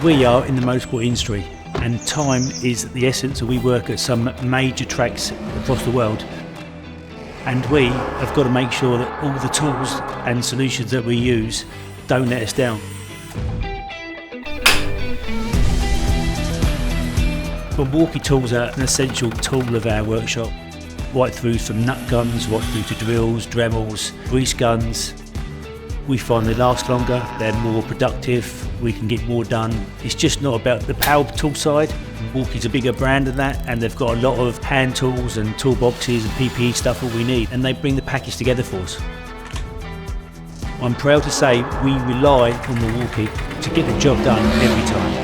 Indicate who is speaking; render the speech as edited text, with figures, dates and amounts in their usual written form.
Speaker 1: We are in the motorsport industry, and time is the essence. We work at some major tracks across the world, and we have got to make sure that all the tools and solutions that we use don't let us down. Milwaukee tools are an essential tool of our workshop, right through from nut guns, right through to drills, dremels, grease guns. We find they last longer, they're more productive, we can get more done. It's just not about the power tool side. Milwaukee's a bigger brand than that, and they've got a lot of hand tools and toolboxes and PPE stuff that we need, and they bring the package together for us. I'm proud to say we rely on Milwaukee to get the job done every time.